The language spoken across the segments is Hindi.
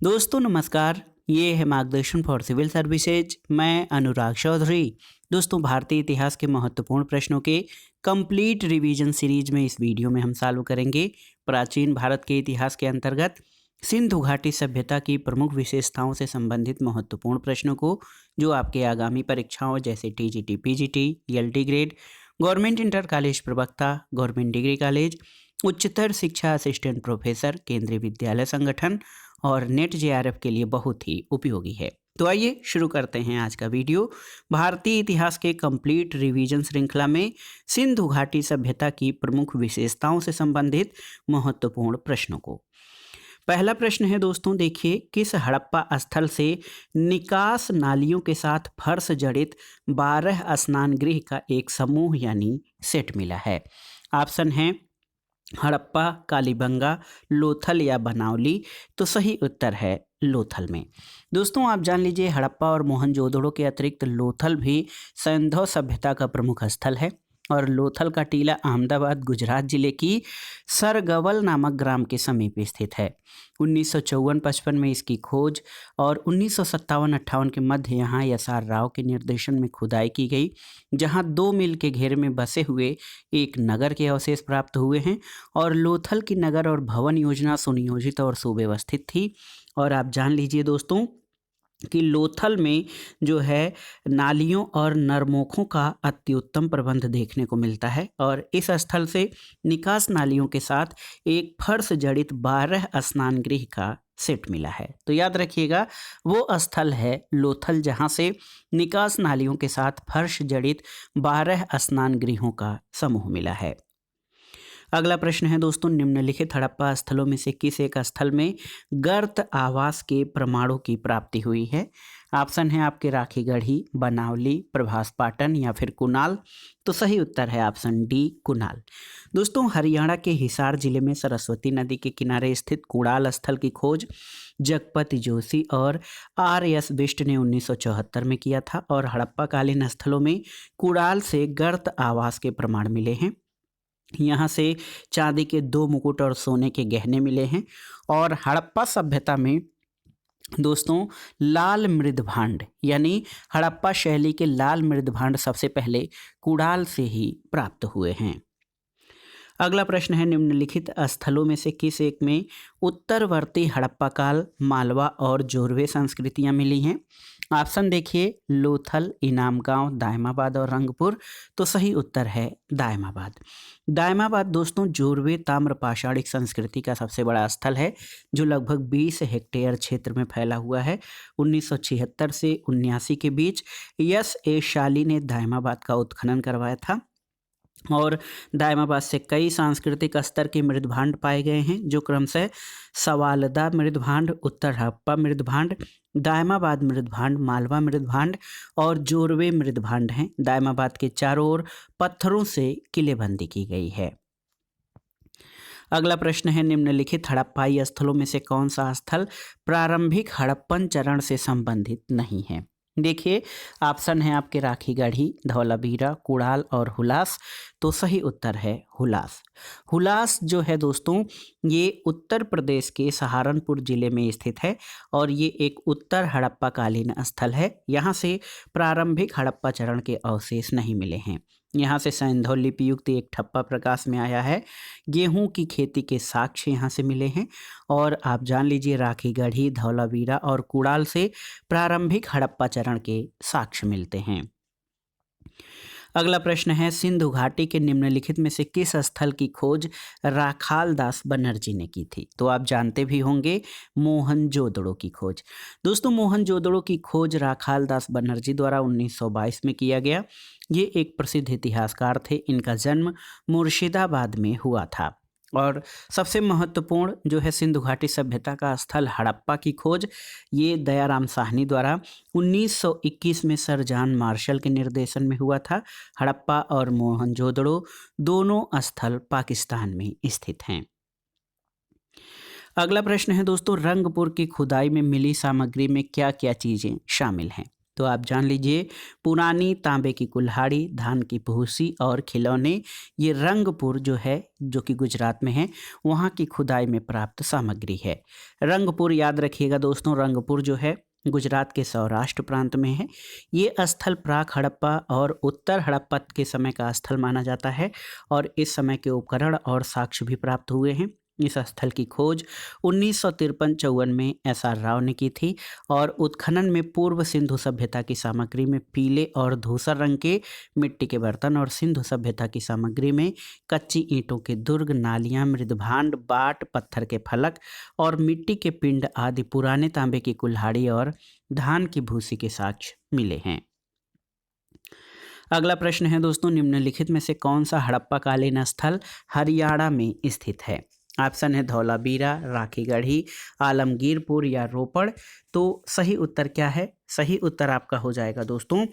दोस्तों नमस्कार। ये है मार्गदर्शन फॉर सिविल सर्विसेज। मैं अनुराग चौधरी। दोस्तों भारतीय इतिहास के महत्वपूर्ण प्रश्नों के कंप्लीट रिवीजन सीरीज में इस वीडियो में हम सॉल्व करेंगे प्राचीन भारत के इतिहास के अंतर्गत सिंधु घाटी सभ्यता की प्रमुख विशेषताओं से संबंधित महत्वपूर्ण प्रश्नों को, जो आपके आगामी परीक्षाओं जैसे TGT, PGT, LT grade, government inter college प्रवक्ता, गवर्नमेंट डिग्री कॉलेज, उच्चतर शिक्षा असिस्टेंट प्रोफेसर, केंद्रीय विद्यालय संगठन और नेट जेआरएफ के लिए बहुत ही उपयोगी है। तो आइए शुरू करते हैं आज का वीडियो भारतीय इतिहास के कंप्लीट रिवीजन श्रृंखला में सिंधु घाटी सभ्यता की प्रमुख विशेषताओं से संबंधित महत्वपूर्ण प्रश्नों को। पहला प्रश्न है दोस्तों, देखिए, किस हड़प्पा स्थल से निकास नालियों के साथ फर्श जड़ित 12 स्नान गृह का एक समूह यानी सेट मिला है? ऑप्शन है हड़प्पा, कालीबंगा, लोथल या बनावली। तो सही उत्तर है लोथल में। दोस्तों आप जान लीजिए, हड़प्पा और मोहनजोदड़ो के अतिरिक्त लोथल भी सिंधु सभ्यता का प्रमुख स्थल है और लोथल का टीला अहमदाबाद गुजरात जिले की सरगवल नामक ग्राम के समीप स्थित है। 1954-55 में इसकी खोज और 1957-58 के मध्य यहाँ एस.आर. राव के निर्देशन में खुदाई की गई, जहाँ 2 मील के घेरे में बसे हुए एक नगर के अवशेष प्राप्त हुए हैं और लोथल की नगर और भवन योजना सुनियोजित और सुव्यवस्थित थी। और आप जान लीजिए दोस्तों कि लोथल में जो है नालियों और नरमोखों का अत्युत्तम प्रबंध देखने को मिलता है और इस स्थल से निकास नालियों के साथ एक फर्श जड़ित 12 स्नान गृह का सेट मिला है। तो याद रखिएगा, वो स्थल है लोथल जहाँ से निकास नालियों के साथ फर्श जड़ित 12 स्नान गृहों का समूह मिला है। अगला प्रश्न है दोस्तों, निम्नलिखित हड़प्पा स्थलों में से किस एक स्थल में गर्त आवास के प्रमाणों की प्राप्ति हुई है? ऑप्शन है आपके राखीगढ़ी, बनावली, प्रभास पाटन या फिर कुनाल। तो सही उत्तर है ऑप्शन डी, कुनाल। दोस्तों हरियाणा के हिसार जिले में सरस्वती नदी के किनारे स्थित कुड़ाल स्थल की खोज जगपति जोशी और आर.एस. बिष्ट ने 1974 में किया था और हड़प्पाकालीन स्थलों में कुड़ाल से गर्त आवास के प्रमाण मिले हैं। यहाँ से चांदी के 2 मुकुट और सोने के गहने मिले हैं और हड़प्पा सभ्यता में दोस्तों लाल मृदभांड यानी हड़प्पा शैली के लाल मृदभांड सबसे पहले कुड़ाल से ही प्राप्त हुए हैं। अगला प्रश्न है, निम्नलिखित स्थलों में से किस एक में उत्तरवर्ती हड़प्पा काल, मालवा और जोरवे संस्कृतियां मिली हैं? ऑप्शन देखिए, लोथल, इनाम गांव, दायमाबाद और रंगपुर। तो सही उत्तर है दायमाबाद। दायमाबाद दोस्तों जोरवे ताम्र पाषाणिक संस्कृति का सबसे बड़ा स्थल है, जो लगभग 20 हेक्टेयर क्षेत्र में फैला हुआ है। 1976 से 1979 के बीच एस.ए. शाली ने दायमाबाद का उत्खनन करवाया था और दायमाबाद से कई सांस्कृतिक स्तर के मृदभांड पाए गए हैं, जो क्रमशः सवालदा मृदभांड, उत्तर हड़प्पा मृदभांड, दायमाबाद मृदभांड, मालवा मृदभांड और जोरवे मृदभांड हैं। दायमाबाद के चारों ओर पत्थरों से किलेबंदी की गई है। अगला प्रश्न है, निम्नलिखित हड़प्पाई स्थलों में से कौन सा स्थल प्रारंभिक हड़प्पन चरण से संबंधित नहीं है? देखिए, ऑप्शन है आपके राखीगढ़ी, धौलावीरा, कुड़ाल और हुलास। तो सही उत्तर है हुलास। हुलास जो है दोस्तों, ये उत्तर प्रदेश के सहारनपुर जिले में स्थित है और ये एक उत्तर हड़प्पा कालीन स्थल है। यहाँ से प्रारंभिक हड़प्पा चरण के अवशेष नहीं मिले हैं। यहाँ से सिंधु लिपि युक्त एक ठप्पा प्रकाश में आया है। गेहूं की खेती के साक्ष्य यहाँ से मिले हैं और आप जान लीजिए राखीगढ़ी, धौलावीरा और कुड़ाल से प्रारंभिक हड़प्पा चरण के साक्ष्य मिलते हैं। अगला प्रश्न है, सिंधु घाटी के निम्नलिखित में से किस स्थल की खोज राखाल दास बनर्जी ने की थी? तो आप जानते भी होंगे, मोहनजोदड़ो की खोज। दोस्तों मोहनजोदड़ो की खोज राखाल दास बनर्जी द्वारा 1922 में किया गया। ये एक प्रसिद्ध इतिहासकार थे। इनका जन्म मुर्शिदाबाद में हुआ था और सबसे महत्वपूर्ण जो है सिंधु घाटी सभ्यता का स्थल हड़प्पा की खोज, ये दयाराम साहनी द्वारा 1921 में सर जॉन मार्शल के निर्देशन में हुआ था। हड़प्पा और मोहनजोदड़ो दोनों स्थल पाकिस्तान में स्थित हैं। अगला प्रश्न है दोस्तों, रंगपुर की खुदाई में मिली सामग्री में क्या क्या चीज़ें शामिल हैं? तो आप जान लीजिए पुरानी तांबे की कुल्हाड़ी, धान की भूसी और खिलौने, ये रंगपुर जो है, जो कि गुजरात में है, वहाँ की खुदाई में प्राप्त सामग्री है। रंगपुर याद रखिएगा दोस्तों, रंगपुर जो है गुजरात के सौराष्ट्र प्रांत में है। ये स्थल प्राक हड़प्पा और उत्तर हड़प्पा के समय का स्थल माना जाता है और इस समय के उपकरण और साक्ष्य भी प्राप्त हुए हैं। इस स्थल की खोज 1953-54 में एस.आर. राव ने की थी और उत्खनन में पूर्व सिंधु सभ्यता की सामग्री में पीले और धूसर रंग के मिट्टी के बर्तन और सिंधु सभ्यता की सामग्री में कच्ची ईंटों के दुर्ग, नालियां, मृदभांड, बाट, पत्थर के फलक और मिट्टी के पिंड आदि पुराने तांबे की कुल्हाड़ी और धान की भूसी के साक्ष्य मिले हैं। अगला प्रश्न है दोस्तों, निम्नलिखित में से कौन सा हड़प्पा कालीन स्थल हरियाणा में स्थित है? ऑप्शन है धौलावीरा, राखीगढ़ी, आलमगीरपुर या रोपड़। तो सही उत्तर क्या है? सही उत्तर आपका हो जाएगा दोस्तों,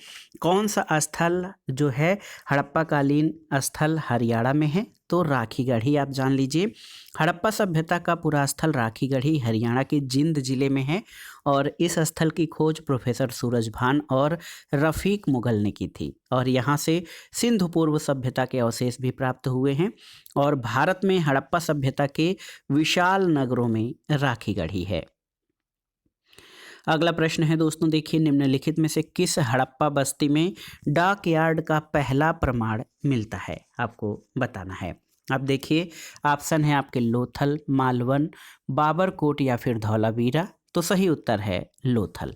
कौन सा स्थल जो है हड़प्पा कालीन स्थल हरियाणा में है? तो राखीगढ़ी आप जान लीजिए। हड़प्पा सभ्यता का पूरा स्थल राखीगढ़ी हरियाणा के जिंद जिले में है और इस स्थल की खोज प्रोफेसर सूरजभान और रफ़ीक मुगल ने की थी और यहाँ से सिंधु पूर्व सभ्यता के अवशेष भी प्राप्त हुए हैं और भारत में हड़प्पा सभ्यता के विशाल नगरों में राखीगढ़ी है। अगला प्रश्न है दोस्तों, देखिए निम्नलिखित में से किस हड़प्पा बस्ती में डाक यार्ड का पहला प्रमाण मिलता है? आपको बताना है। अब देखिए ऑप्शन है आपके लोथल, मालवन, बाबरकोट या फिर धौलावीरा। तो सही उत्तर है लोथल।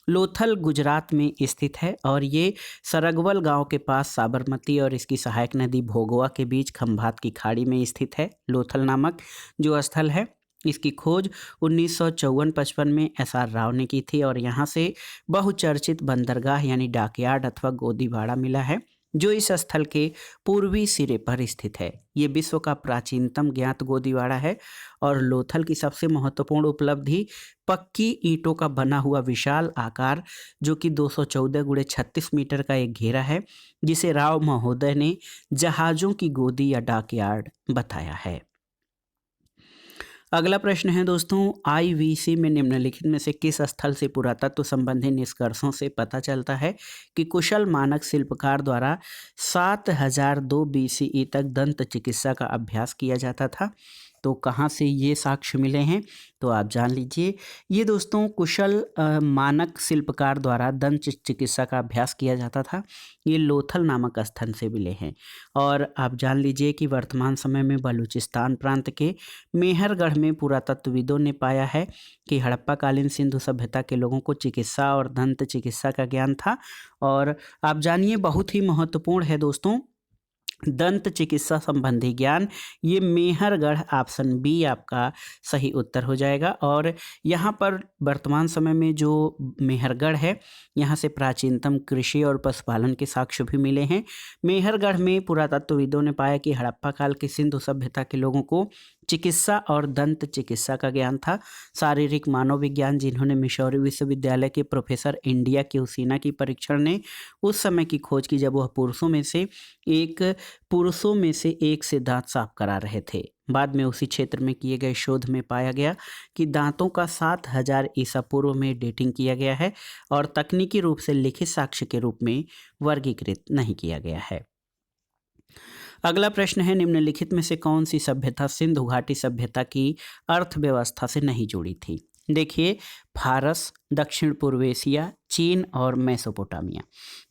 लोथल गुजरात में स्थित है और ये सरगवल गांव के पास साबरमती और इसकी सहायक नदी भोगवा के बीच खंभात की खाड़ी में स्थित है। लोथल नामक जो स्थल है, इसकी खोज 1954-55 में एस.आर. राव ने की थी और यहाँ से बहुचर्चित बंदरगाह यानी डाकयार्ड अथवा गोदीवाड़ा मिला है, जो इस स्थल के पूर्वी सिरे पर स्थित है। ये विश्व का प्राचीनतम ज्ञात गोदीवाड़ा है और लोथल की सबसे महत्वपूर्ण उपलब्धि पक्की ईंटों का बना हुआ विशाल आकार, जो कि 214 × 36 मीटर का एक घेरा है, जिसे राव महोदय ने जहाज़ों की गोदी या डाकयार्ड बताया है। अगला प्रश्न है दोस्तों, IVC में निम्नलिखित में से किस स्थल से पुरातत्व संबंधी निष्कर्षों से पता चलता है कि कुशल मानक शिल्पकार द्वारा 7002 BCE तक दंत चिकित्सा का अभ्यास किया जाता था? तो कहाँ से ये साक्ष्य मिले हैं? तो आप जान लीजिए, ये दोस्तों कुशल मानक शिल्पकार द्वारा दंत चिकित्सा का अभ्यास किया जाता था, ये लोथल नामक स्थल से मिले हैं। और आप जान लीजिए कि वर्तमान समय में बलूचिस्तान प्रांत के मेहरगढ़ में पुरातत्वविदों ने पाया है कि हड़प्पाकालीन सिंधु सभ्यता के लोगों को चिकित्सा और दंत चिकित्सा का ज्ञान था। और आप जानिए, बहुत ही महत्वपूर्ण है दोस्तों दंत चिकित्सा संबंधी ज्ञान, ये मेहरगढ़ ऑप्शन बी आपका सही उत्तर हो जाएगा। और यहाँ पर वर्तमान समय में जो मेहरगढ़ है, यहाँ से प्राचीनतम कृषि और पशुपालन के साक्ष्य भी मिले हैं। मेहरगढ़ में पुरातत्वविदों ने पाया कि हड़प्पा काल की सिंधु सभ्यता के लोगों को चिकित्सा और दंत चिकित्सा का ज्ञान था। शारीरिक मानव विज्ञान, जिन्होंने मिशौरी विश्वविद्यालय के प्रोफेसर इंडिया क्यूसीना की परीक्षण ने उस समय की खोज की जब वह पुरुषों में से एक से दांत साफ करा रहे थे। बाद में उसी क्षेत्र में किए गए शोध में पाया गया कि दांतों का 7000 ईसा पूर्व में डेटिंग किया गया है और तकनीकी रूप से लिखित साक्ष्य के रूप में वर्गीकृत नहीं किया गया है। अगला प्रश्न है, निम्नलिखित में से कौन सी सभ्यता सिंधु घाटी सभ्यता की अर्थव्यवस्था से नहीं जुड़ी थी? देखिए, फारस, दक्षिण पूर्व एशिया, चीन और मेसोपोटामिया।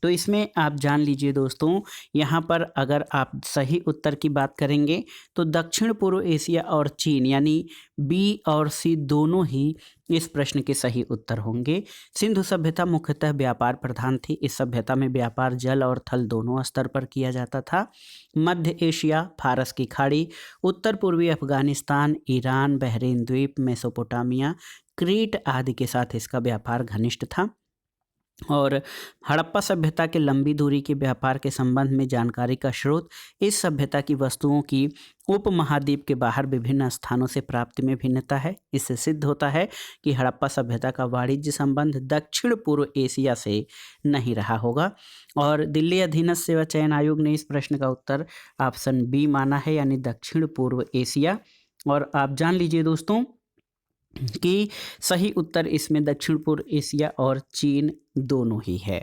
तो इसमें आप जान लीजिए दोस्तों, यहाँ पर अगर आप सही उत्तर की बात करेंगे तो दक्षिण पूर्व एशिया और चीन यानी बी और सी दोनों ही इस प्रश्न के सही उत्तर होंगे। सिंधु सभ्यता मुख्यतः व्यापार प्रधान थी। इस सभ्यता में व्यापार जल और थल दोनों स्तर पर किया जाता था। मध्य एशिया, फारस की खाड़ी, उत्तर पूर्वी अफगानिस्तान, ईरान, बहरीन द्वीप, मेसोपोटामिया, क्रीट आदि के साथ इसका व्यापार घनिष्ठ था। और हड़प्पा सभ्यता के लंबी दूरी के व्यापार के संबंध में जानकारी का स्रोत इस सभ्यता की वस्तुओं की उपमहाद्वीप के बाहर विभिन्न स्थानों से प्राप्ति में भिन्नता है। इससे सिद्ध होता है कि हड़प्पा सभ्यता का वाणिज्य संबंध दक्षिण पूर्व एशिया से नहीं रहा होगा। और दिल्ली अधीनस्थ सेवा चयन आयोग ने इस प्रश्न का उत्तर ऑप्शन बी माना है, यानी दक्षिण पूर्व एशिया। और आप जान लीजिए दोस्तों, कि सही उत्तर इसमें दक्षिण पूर्व एशिया और चीन दोनों ही है।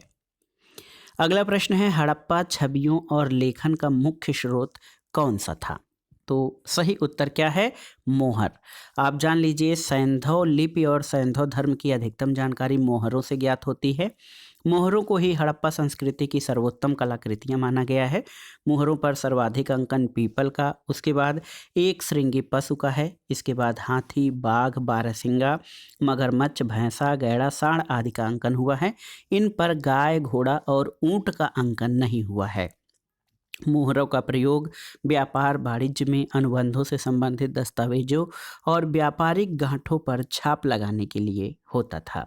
अगला प्रश्न है, हड़प्पा छवियों और लेखन का मुख्य स्रोत कौन सा था? तो सही उत्तर क्या है? मोहर। आप जान लीजिए, सैंधव लिपि और सैंधव धर्म की अधिकतम जानकारी मोहरों से ज्ञात होती है। मोहरों को ही हड़प्पा संस्कृति की सर्वोत्तम कलाकृतियां माना गया है। मोहरों पर सर्वाधिक अंकन पीपल का, उसके बाद एक श्रृंगी पशु का है, इसके बाद हाथी, बाघ, बारहसिंगा, मगरमच्छ, भैंसा, गैड़ा, सांड आदि का अंकन हुआ है। इन पर गाय, घोड़ा और ऊंट का अंकन नहीं हुआ है। मोहरों का प्रयोग व्यापार, वाणिज्य में अनुबंधों से संबंधित दस्तावेजों और व्यापारिक गांठों पर छाप लगाने के लिए होता था।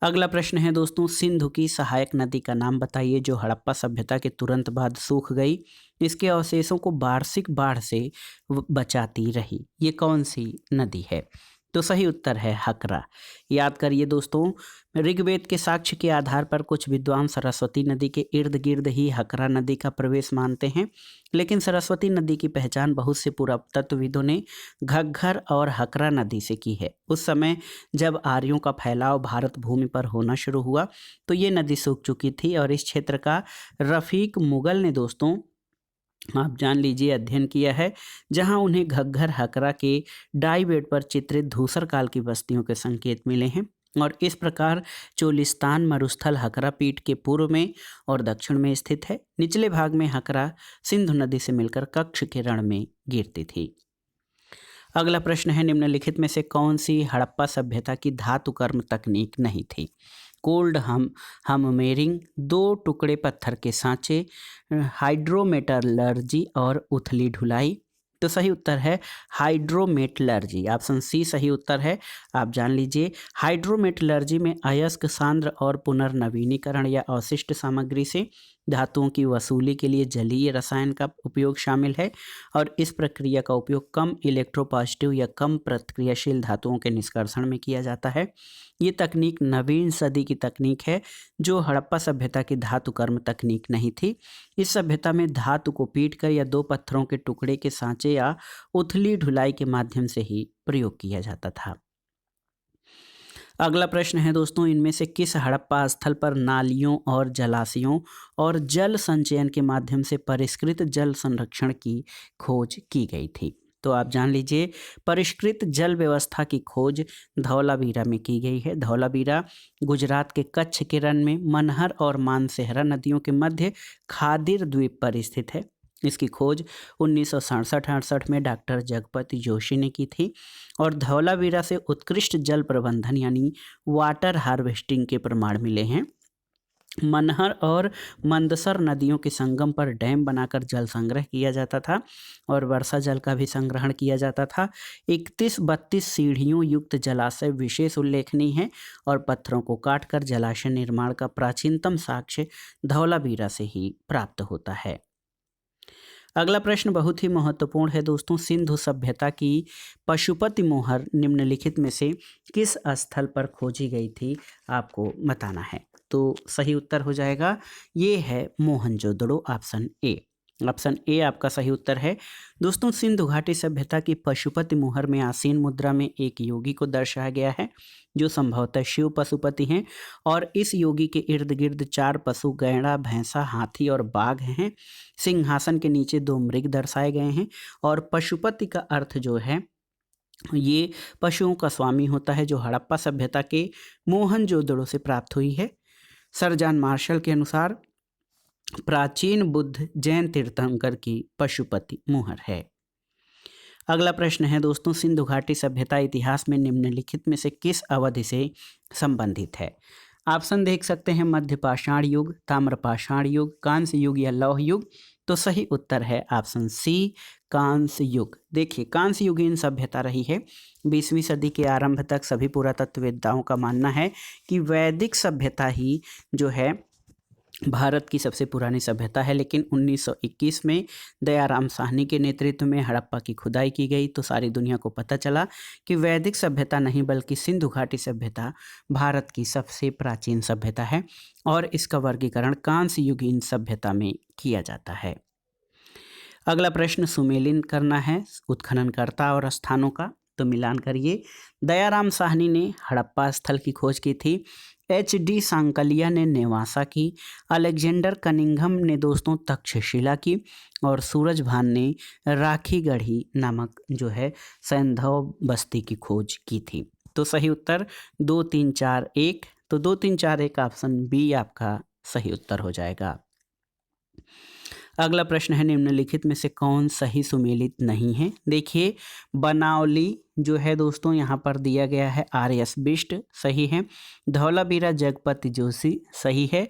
अगला प्रश्न है दोस्तों, सिंधु की सहायक नदी का नाम बताइए जो हड़प्पा सभ्यता के तुरंत बाद सूख गई, इसके अवशेषों को वार्षिक बाढ़ से बचाती रही। ये कौन सी नदी है? तो सही उत्तर है हकरा। याद करिए दोस्तों, ऋग्वेद के साक्ष्य के आधार पर कुछ विद्वान सरस्वती नदी के इर्द गिर्द ही हकरा नदी का प्रवेश मानते हैं, लेकिन सरस्वती नदी की पहचान बहुत से पुरातत्वविदों ने घग्घर और हकरा नदी से की है। उस समय जब आर्यों का फैलाव भारत भूमि पर होना शुरू हुआ तो ये नदी सूख चुकी थी और इस क्षेत्र का रफीक मुगल ने दोस्तों, आप जान लीजिए, अध्ययन किया है, जहां उन्हें घग्घर हकरा के डाई बेड पर चित्रित धूसर काल की बस्तियों के संकेत मिले हैं। और इस प्रकार चोलिस्तान मरुस्थल हकरा पीठ के पूर्व में और दक्षिण में स्थित है। निचले भाग में हकरा सिंधु नदी से मिलकर कच्छ के रण में गिरती थी। अगला प्रश्न है, निम्नलिखित में से कौन सी हड़प्पा सभ्यता की धातु कर्म तकनीक नहीं थी? कोल्ड हममेरिंग, दो टुकड़े पत्थर के सांचे, हाइड्रोमेटलर्जी और उथली ढुलाई। तो सही उत्तर है हाइड्रोमेटलर्जी। ऑप्शन सी सही उत्तर है। आप जान लीजिए, हाइड्रोमेटलर्जी में अयस्क, सांद्र और पुनर्नवीनीकरण या अवशिष्ट सामग्री से धातुओं की वसूली के लिए जलीय रसायन का उपयोग शामिल है और इस प्रक्रिया का उपयोग कम इलेक्ट्रोपॉजिटिव या कम प्रतिक्रियाशील धातुओं के निष्कर्षण में किया जाता है। ये तकनीक नवीन सदी की तकनीक है जो हड़प्पा सभ्यता की धातु कर्म तकनीक नहीं थी। इस सभ्यता में धातु को पीटकर या दो पत्थरों के टुकड़े के सांचे या उथली ढुलाई के माध्यम से ही प्रयोग किया जाता था। अगला प्रश्न है दोस्तों, इनमें से किस हड़प्पा स्थल पर नालियों और जलाशयों और जल संचयन के माध्यम से परिष्कृत जल संरक्षण की खोज की गई थी? तो आप जान लीजिए, परिष्कृत जल व्यवस्था की खोज धौलावीरा में की गई है। धौलावीरा गुजरात के कच्छ के रण में मनहर और मानसेहरा नदियों के मध्य खादिर द्वीप पर स्थित है। इसकी खोज 1967-68 में डॉक्टर जगपति जोशी ने की थी और धौलावीरा से उत्कृष्ट जल प्रबंधन यानी वाटर हार्वेस्टिंग के प्रमाण मिले हैं। मनहर और मंदसर नदियों के संगम पर डैम बनाकर जल संग्रह किया जाता था और वर्षा जल का भी संग्रहण किया जाता था। 31-32 सीढ़ियों युक्त जलाशय विशेष उल्लेखनीय है और पत्थरों को काटकर जलाशय निर्माण का प्राचीनतम साक्ष्य धौलावीरा से ही प्राप्त होता है। अगला प्रश्न बहुत ही महत्वपूर्ण है दोस्तों, सिंधु सभ्यता की पशुपति मोहर निम्नलिखित में से किस स्थल पर खोजी गई थी? आपको बताना है। तो सही उत्तर हो जाएगा, ये है Mohenjodaro, option A. Option A आपका सही उत्तर है। दोस्तों, सिंधु घाटी सभ्यता की पशुपति मोहर में आसीन मुद्रा में एक योगी को दर्शाया गया है जो संभवतः शिव पशुपति हैं और इस योगी के इर्द गिर्द 4 पशु गैड़ा, भैंसा, हाथी और बाघ हैं। सिंहासन के नीचे 2 मृग दर्शाए गए हैं और पशुपति का अर्थ जो है ये पशुओं का स्वामी होता है, जो हड़प्पा सभ्यता के मोहनजोदड़ो से प्राप्त हुई है। सर जॉन मार्शल के अनुसार प्राचीन बुद्ध जैन तीर्थंकर की पशुपति मोहर है। अगला प्रश्न है दोस्तों, सिंधु घाटी सभ्यता इतिहास में निम्नलिखित में से किस अवधि से संबंधित है? ऑप्शन देख सकते हैं, मध्य पाषाण युग, ताम्रपाषाण युग, कांस्य युग या लौह युग। तो सही उत्तर है ऑप्शन सी, कांस्य युग। देखिए, कांस्य युगीन सभ्यता रही है 20वीं सदी के आरंभ तक। सभी पुरातत्ववेत्ताओं का मानना है कि वैदिक सभ्यता ही जो है भारत की सबसे पुरानी सभ्यता है, लेकिन 1921 में दयाराम साहनी के नेतृत्व में हड़प्पा की खुदाई की गई तो सारी दुनिया को पता चला कि वैदिक सभ्यता नहीं बल्कि सिंधु घाटी सभ्यता भारत की सबसे प्राचीन सभ्यता है और इसका वर्गीकरण कांस्य युगीन सभ्यता में किया जाता है। अगला प्रश्न सुमेलिन करना है उत्खननकर्ता और स्थानों का। तो मिलान करिए। दयाराम साहनी ने हड़प्पा स्थल की खोज की थी। HD सांकलिया ने नेवासा की। अलेक्जेंडर कनिंघम ने दोस्तों तक्षशिला की। और सूरजभान ने राखीगढ़ी नामक जो है सैंधव बस्ती की खोज की थी। तो सही उत्तर 2 3 4 1। तो 2 3 4 1 ऑप्शन बी आपका सही उत्तर हो जाएगा। अगला प्रश्न है, निम्नलिखित में से कौन सही सुमेलित नहीं है। देखिए, बनावली जो है दोस्तों यहाँ पर दिया गया है RS बिष्ट, सही है। धौलावीरा जगपति जोशी, सही है।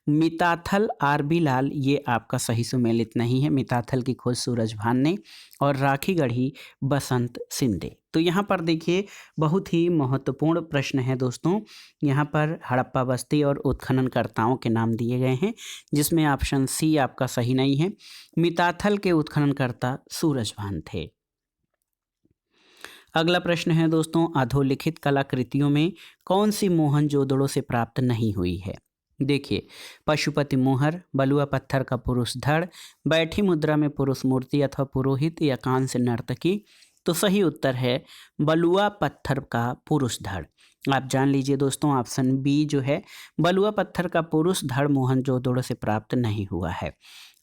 मिताथल RB लाल, ये आपका सही सुमेलित नहीं है। मिताथल की खोज सूरजभान ने। और राखीगढ़ी बसंत सिंधे। तो यहाँ पर देखिए बहुत ही महत्वपूर्ण प्रश्न है दोस्तों। यहाँ पर हड़प्पा बस्ती और उत्खननकर्ताओं के नाम दिए गए हैं, जिसमें ऑप्शन सी आपका सही नहीं है। मिताथल के उत्खननकर्ता सूरजभान थे। अगला प्रश्न है दोस्तों, अधोलिखित कलाकृतियों में कौन सी मोहनजोदड़ो से प्राप्त नहीं हुई है। देखिए, पशुपति मोहर, बलुआ पत्थर का पुरुष धड़, बैठी मुद्रा में पुरुष मूर्ति अथवा पुरोहित या कांस्य नर्तकी। तो सही उत्तर है बलुआ पत्थर का पुरुष धड़। आप जान लीजिए दोस्तों, ऑप्शन बी जो है बलुआ पत्थर का पुरुष धड़ मोहनजोदड़ो से प्राप्त नहीं हुआ है।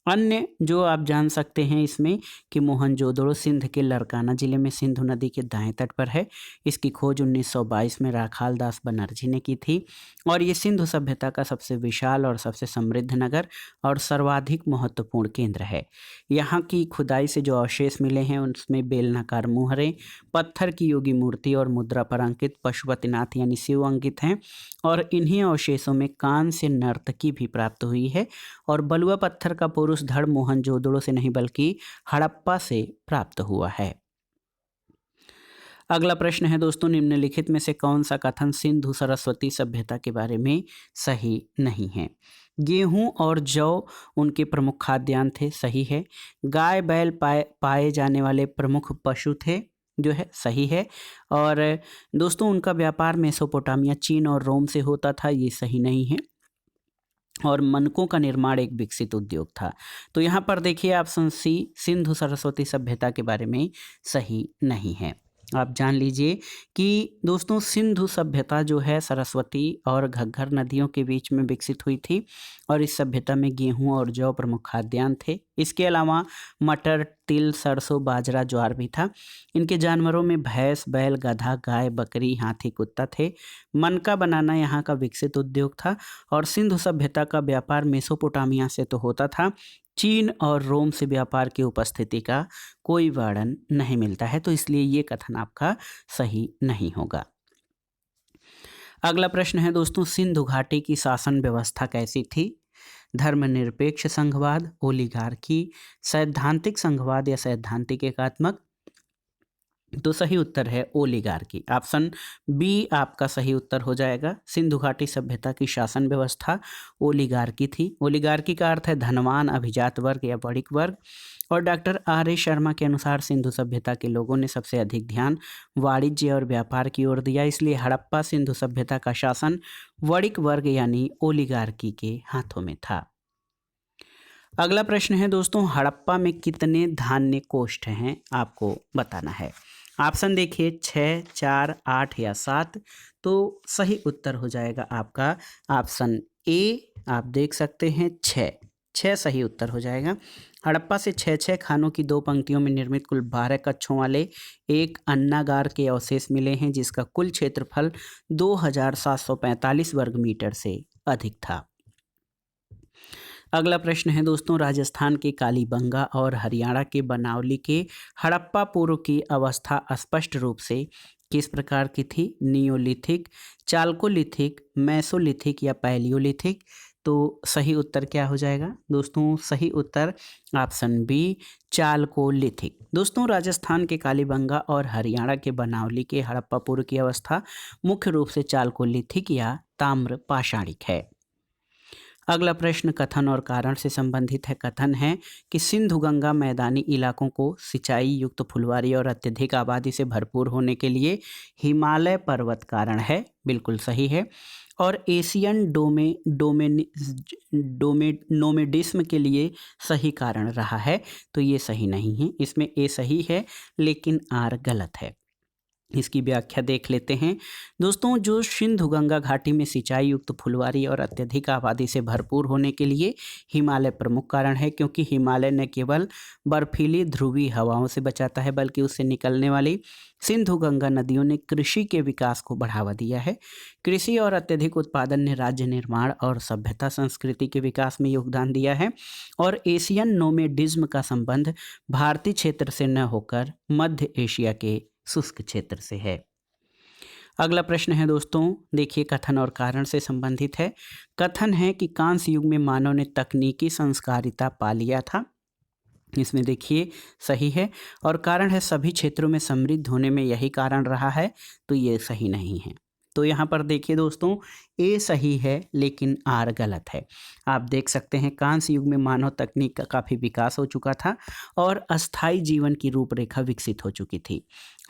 अन्य जो आप जान सकते हैं इसमें कि मोहनजोदड़ो सिंध के लरकाना जिले में सिंधु नदी के दाएं तट पर है। इसकी खोज 1922 में राखाल दास बनर्जी ने की थी। और ये सिंधु सभ्यता का सबसे विशाल और सबसे समृद्ध नगर और सर्वाधिक महत्वपूर्ण केंद्र है। यहाँ की खुदाई से जो अवशेष मिले हैं उनमें बेलनाकार मुहरें, पत्थर की योगी मूर्ति और मुद्रा पर अंकित पशुपतिनाथ यानी शिव अंकित हैं। और इन्हीं अवशेषों में कांस्य नर्तकी भी प्राप्त हुई है। और बलुआ पत्थर का पुरुष धड़ मोहनजोदड़ो से नहीं बल्कि हड़प्पा से प्राप्त हुआ है। अगला प्रश्न है दोस्तों, निम्नलिखित में से कौन सा कथन सिंधु सरस्वती सभ्यता के बारे में सही नहीं है। गेहूं और जौ उनके प्रमुख खाद्यान्न थे, सही है। गाय बैल पाए जाने वाले प्रमुख पशु थे, जो है सही है। और दोस्तों उनका व्यापार मेसोपोटामिया, चीन और रोम से होता था, ये सही नहीं है। और मनकों का निर्माण एक विकसित उद्योग था। तो यहाँ पर देखिए ऑप्शन सी सिंधु सरस्वती सभ्यता के बारे में सही नहीं है। आप जान लीजिए कि दोस्तों सिंधु सभ्यता जो है सरस्वती और घग्गर नदियों के बीच में विकसित हुई थी। और इस सभ्यता में गेहूं और जौ प्रमुख खाद्यान्न थे। इसके अलावा मटर, तिल, सरसों, बाजरा, ज्वार भी था। इनके जानवरों में भैंस, बैल, गधा, गाय, बकरी, हाथी, कुत्ता थे। मनका बनाना यहाँ का विकसित उद्योग था। और सिंधु सभ्यता का व्यापार मेसोपोटामिया से तो होता था, चीन और रोम से व्यापार की उपस्थिति का कोई वर्णन नहीं मिलता है। तो इसलिए ये कथन आपका सही नहीं होगा। अगला प्रश्न है दोस्तों, सिंधु घाटी की शासन व्यवस्था कैसी थी। धर्मनिरपेक्ष संघवाद, ओलिगार्की, सैद्धांतिक संघवाद या सैद्धांतिक एकात्मक। तो सही उत्तर है ओलिगार्की। ऑप्शन बी आपका सही उत्तर हो जाएगा। सिंधु घाटी सभ्यता की शासन व्यवस्था ओलिगार्की थी। ओलिगार्की का अर्थ है धनवान, अभिजात वर्ग या वणिक वर्ग। और डॉक्टर RA शर्मा के अनुसार सिंधु सभ्यता के लोगों ने सबसे अधिक ध्यान वाणिज्य और व्यापार की ओर दिया, इसलिए हड़प्पा सिंधु सभ्यता का शासन वणिक वर्ग यानी ओलिगार्की के हाथों में था। अगला प्रश्न है दोस्तों, हड़प्पा में कितने धान्य कोष्ठ हैं, आपको बताना है। ऑप्शन देखिए 6, 4, 8 या 7। तो सही उत्तर हो जाएगा आपका ऑप्शन ए। आप देख सकते हैं 6 सही उत्तर हो जाएगा। हड़प्पा से 6 खानों की 2 पंक्तियों में निर्मित कुल 12 कक्षों वाले एक अन्नागार के अवशेष मिले हैं, जिसका कुल क्षेत्रफल 2745 वर्ग मीटर से अधिक था। अगला प्रश्न है दोस्तों, राजस्थान के कालीबंगा और हरियाणा के बनावली के हड़प्पा पूर्व की अवस्था स्पष्ट रूप से किस प्रकार की थी। नियोलिथिक, चाल्कोलिथिक, मेसोलिथिक या पैलियोलिथिक। तो सही उत्तर क्या हो जाएगा दोस्तों। सही उत्तर ऑप्शन बी चाल्कोलिथिक। दोस्तों राजस्थान के कालीबंगा और हरियाणा के बनावली के हड़प्पा पूर्व की अवस्था मुख्य रूप से चाल्कोलिथिक या ताम्र पाषाणिक है। अगला प्रश्न कथन और कारण से संबंधित है। कथन है कि सिंधु गंगा मैदानी इलाकों को सिंचाई युक्त फुलवारी और अत्यधिक आबादी से भरपूर होने के लिए हिमालय पर्वत कारण है। बिल्कुल सही है। और एशियन नोमेडिज्म के लिए सही कारण रहा है। तो ये सही नहीं है। इसमें ए सही है लेकिन आर गलत है। इसकी व्याख्या देख लेते हैं। दोस्तों, जो सिंधु गंगा घाटी में सिंचाई युक्त फुलवारी और अत्यधिक आबादी से भरपूर होने के लिए हिमालय प्रमुख कारण है, क्योंकि हिमालय न केवल बर्फीली ध्रुवीय हवाओं से बचाता है बल्कि उससे निकलने वाली सिंधु गंगा नदियों ने कृषि के विकास को बढ़ावा दिया है। कृषि और अत्यधिक उत्पादन ने राज्य निर्माण और सभ्यता संस्कृति के विकास में योगदान दिया है। और एशियन नोमेडिज्म का संबंध भारतीय क्षेत्र से न होकर मध्य एशिया के शुष्क क्षेत्र से है। अगला प्रश्न है दोस्तों, देखिए, कथन और कारण से संबंधित है। कथन है कि कांस्य युग में मानव ने तकनीकी संस्कारिता पा लिया था। इसमें देखिए सही है। और कारण है सभी क्षेत्रों में समृद्ध होने में यही कारण रहा है, तो ये सही नहीं है। तो यहाँ पर देखिए दोस्तों, ए सही है लेकिन आर गलत है। आप देख सकते हैं कांस्य युग में मानव तकनीक का काफ़ी विकास हो चुका था और अस्थायी जीवन की रूपरेखा विकसित हो चुकी थी।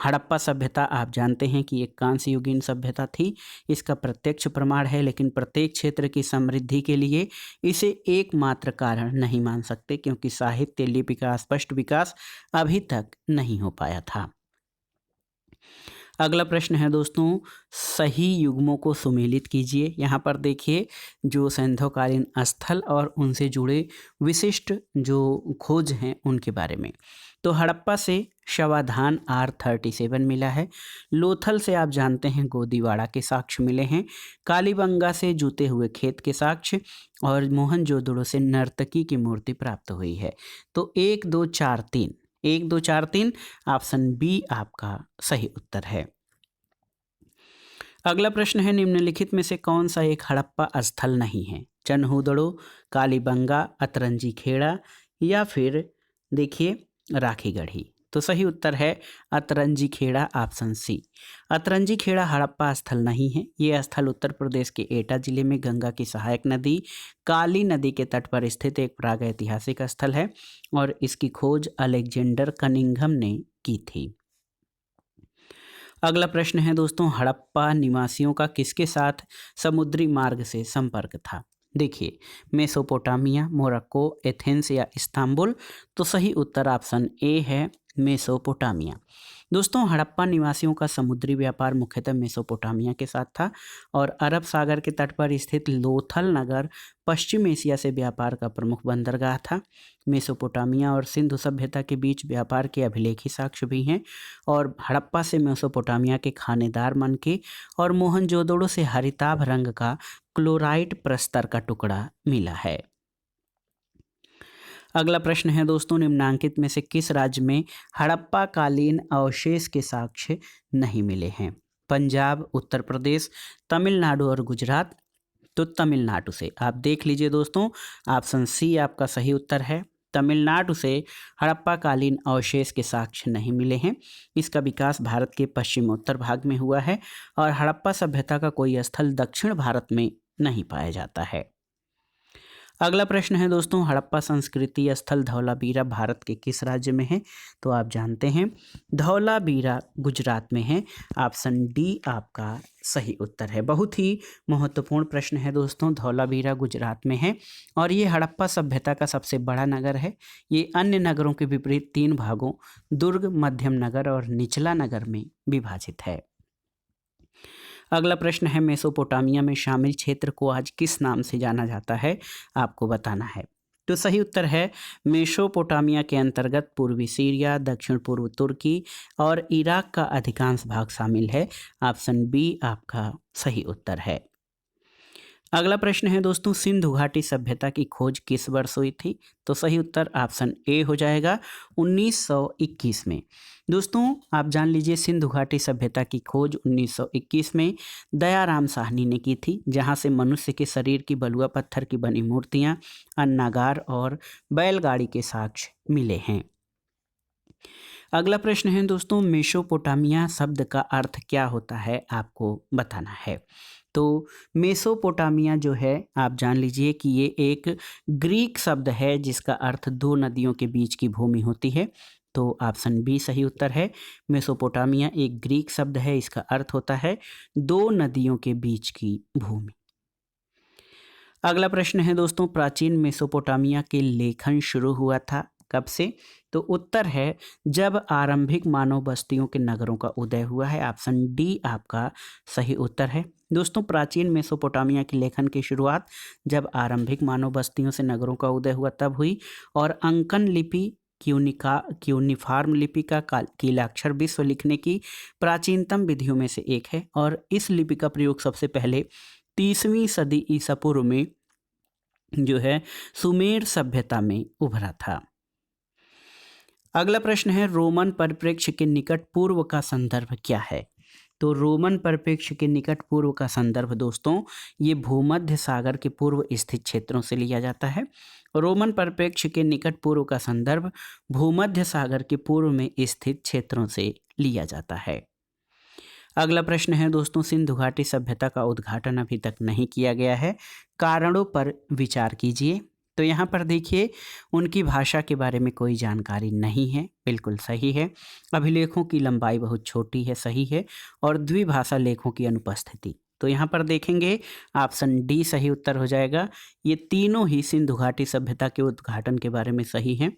हड़प्पा सभ्यता आप जानते हैं कि एक कांस्य युगीन सभ्यता थी, इसका प्रत्यक्ष प्रमाण है, लेकिन प्रत्येक क्षेत्र की समृद्धि के लिए इसे एकमात्र कारण नहीं मान सकते, क्योंकि साहित्य लिपि का स्पष्ट विकास अभी तक नहीं हो पाया था। अगला प्रश्न है दोस्तों, सही युग्मों को सुमेलित कीजिए। यहाँ पर देखिए जो सैंधवकालीन स्थल और उनसे जुड़े विशिष्ट जो खोज हैं उनके बारे में। तो हड़प्पा से शवाधान R37 मिला है। लोथल से आप जानते हैं गोदीवाड़ा के साक्ष्य मिले हैं। कालीबंगा से जूते हुए खेत के साक्ष्य और मोहनजोदड़ो से नर्तकी की मूर्ति प्राप्त हुई है। तो 1 2 4 3 1 2 4 3 ऑप्शन बी आपका सही उत्तर है। अगला प्रश्न है, निम्नलिखित में से कौन सा एक हड़प्पा स्थल नहीं है? चन्हूदड़ो, कालीबंगा, अतरंजी खेड़ा या फिर देखिए राखीगढ़ी। तो सही उत्तर है अतरंजी खेड़ा, ऑप्शन सी। अतरंजी खेड़ा हड़प्पा स्थल नहीं है। ये स्थल उत्तर प्रदेश के एटा जिले में गंगा की सहायक नदी काली नदी के तट पर स्थित एक प्रागैतिहासिक स्थल है और इसकी खोज अलेक्जेंडर कनिंघम ने की थी। अगला प्रश्न है दोस्तों, हड़प्पा निवासियों का किसके साथ समुद्री मार्ग से संपर्क था? देखिए, मेसोपोटामिया, मोरक्को, एथेंस या इस्तांबुल। तो सही उत्तर ऑप्शन ए है, मेसोपोटामिया। दोस्तों, हड़प्पा निवासियों का समुद्री व्यापार मुख्यतः मेसोपोटामिया के साथ था और अरब सागर के तट पर स्थित लोथल नगर पश्चिम एशिया से व्यापार का प्रमुख बंदरगाह था। मेसोपोटामिया और सिंधु सभ्यता के बीच व्यापार के अभिलेखी साक्ष्य भी हैं और हड़प्पा से मेसोपोटामिया के खानेदार मनके और मोहनजोदड़ो से हरिताभ रंग का क्लोराइट प्रस्तर का टुकड़ा मिला है। अगला प्रश्न है दोस्तों, निम्नांकित में से किस राज्य में हड़प्पा कालीन अवशेष के साक्ष्य नहीं मिले हैं? पंजाब, उत्तर प्रदेश, तमिलनाडु और गुजरात। तो तमिलनाडु से आप देख लीजिए दोस्तों, ऑप्शन सी आपका सही उत्तर है। तमिलनाडु से हड़प्पा कालीन अवशेष के साक्ष्य नहीं मिले हैं। इसका विकास भारत के पश्चिमोत्तर भाग में हुआ है और हड़प्पा सभ्यता का कोई स्थल दक्षिण भारत में नहीं पाया जाता है। अगला प्रश्न है दोस्तों, हड़प्पा संस्कृति स्थल धौलावीरा भारत के किस राज्य में है? तो आप जानते हैं धौलावीरा गुजरात में है। ऑप्शन डी आपका सही उत्तर है। बहुत ही महत्वपूर्ण प्रश्न है दोस्तों, धौलावीरा गुजरात में है और ये हड़प्पा सभ्यता का सबसे बड़ा नगर है। ये अन्य नगरों के विपरीत 3 भागों दुर्ग, मध्यम नगर और निचला नगर में विभाजित है। अगला प्रश्न है, मेसोपोटामिया में शामिल क्षेत्र को आज किस नाम से जाना जाता है? आपको बताना है। तो सही उत्तर है मेसोपोटामिया के अंतर्गत पूर्वी सीरिया, दक्षिण पूर्व तुर्की और इराक का अधिकांश भाग शामिल है। ऑप्शन बी आपका सही उत्तर है। अगला प्रश्न है दोस्तों, सिंधु घाटी सभ्यता की खोज किस वर्ष हुई थी? तो सही उत्तर ऑप्शन ए हो जाएगा 1921 में। दोस्तों, आप जान लीजिए सिंधु घाटी सभ्यता की खोज 1921 में दयाराम साहनी ने की थी, जहां से मनुष्य के शरीर की बलुआ पत्थर की बनी मूर्तियां, अन्नागार और बैलगाड़ी के साक्ष्य मिले हैं। अगला प्रश्न है दोस्तों, मेसोपोटामिया शब्द का अर्थ क्या होता है? आपको बताना है। तो मेसोपोटामिया जो है आप जान लीजिए कि ये एक ग्रीक शब्द है जिसका अर्थ 2 नदियों के बीच की भूमि होती है। तो ऑप्शन बी सही उत्तर है। मेसोपोटामिया एक ग्रीक शब्द है, इसका अर्थ होता है 2 नदियों के बीच की भूमि। अगला प्रश्न है दोस्तों, प्राचीन मेसोपोटामिया के लेखन शुरू हुआ था कब से? तो उत्तर है जब आरंभिक मानव बस्तियों के नगरों का उदय हुआ है। ऑप्शन डी आपका सही उत्तर है। दोस्तों, प्राचीन मेसोपोटामिया की लेखन की शुरुआत जब आरंभिक मानव बस्तियों से नगरों का उदय हुआ तब हुई, और अंकन लिपि क्यूनिफार्म लिपि का कीलाक्षर विश्व लिखने की प्राचीनतम विधियों में से एक है, और इस लिपि का प्रयोग सबसे पहले 30वीं सदी ईसा पूर्व में जो है सुमेर सभ्यता में उभरा था। अगला प्रश्न है, रोमन परिप्रेक्ष्य के निकट पूर्व का संदर्भ क्या है? तो रोमन परिप्रेक्ष्य के निकट पूर्व का संदर्भ दोस्तों ये भूमध्य सागर के पूर्व स्थित क्षेत्रों से लिया जाता है। रोमन परिप्रेक्ष्य के निकट पूर्व का संदर्भ भूमध्य सागर के पूर्व में स्थित क्षेत्रों से लिया जाता है। अगला प्रश्न है दोस्तों, सिंधु घाटी सभ्यता का उद्घाटन अभी तक नहीं किया गया है, कारणों पर विचार कीजिए। तो यहाँ पर देखिए, उनकी भाषा के बारे में कोई जानकारी नहीं है, बिल्कुल सही है। अभिलेखों की लंबाई बहुत छोटी है, सही है। और द्विभाषा लेखों की अनुपस्थिति, तो यहाँ पर देखेंगे ऑप्शन डी सही उत्तर हो जाएगा। ये तीनों ही सिंधु घाटी सभ्यता के उद्घाटन के बारे में सही हैं,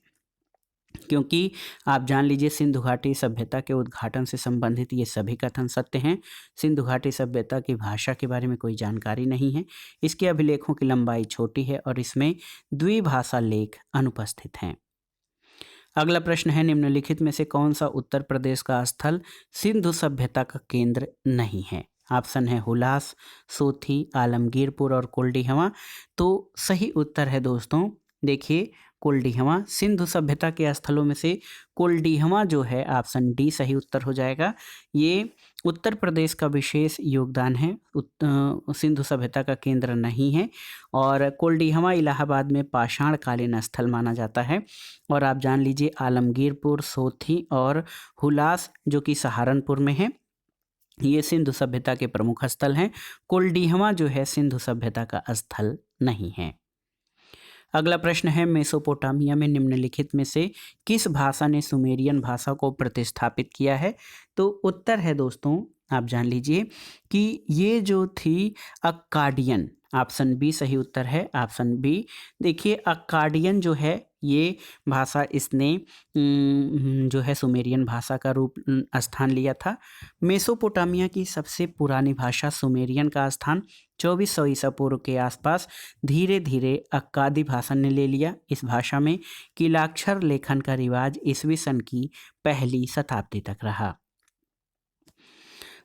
क्योंकि आप जान लीजिए सिंधु घाटी सभ्यता के उद्घाटन से संबंधित ये सभी कथन सत्य हैं। सिंधु घाटी सभ्यता की भाषा के बारे में कोई जानकारी नहीं है, इसके अभिलेखों की लंबाई छोटी है और इसमें द्विभाषा लेख अनुपस्थित हैं। अगला प्रश्न है, निम्नलिखित में से कौन सा उत्तर प्रदेश का स्थल सिंधु सभ्यता का केंद्र नहीं है? ऑप्शन है हुलास, सोथी, आलमगीरपुर और कुलडीहवा। तो सही उत्तर है दोस्तों, देखिए कुलडीहवा। सिंधु सभ्यता के स्थलों में से कुलडीहवा जो है ऑप्शन डी सही उत्तर हो जाएगा। ये उत्तर प्रदेश का विशेष योगदान है, सिंधु सभ्यता का केंद्र नहीं है। और कुलडीहवा इलाहाबाद में पाषाणकालीन स्थल माना जाता है। और आप जान लीजिए आलमगीरपुर, सोथी और हुलास जो कि सहारनपुर में है, ये सिंधु सभ्यता के प्रमुख स्थल हैं। कुलडीहवा जो है सिंधु सभ्यता का स्थल नहीं है। अगला प्रश्न है, मेसोपोटामिया में निम्नलिखित में से किस भाषा ने सुमेरियन भाषा को प्रतिस्थापित किया है? तो उत्तर है दोस्तों, आप जान लीजिए कि ये जो थी अक्काडियन, ऑप्शन बी सही उत्तर है। ऑप्शन बी, देखिए अक्काडियन जो है ये भाषा इसने जो है सुमेरियन भाषा का रूप स्थान लिया था। मेसोपोटामिया की सबसे पुरानी भाषा सुमेरियन का स्थान 2400 ईसा पूर्व के आसपास धीरे धीरे अक्कादी भाषा ने ले लिया। इस भाषा में कीलाक्षर लेखन का रिवाज ईस्वी सन की पहली शताब्दी तक रहा।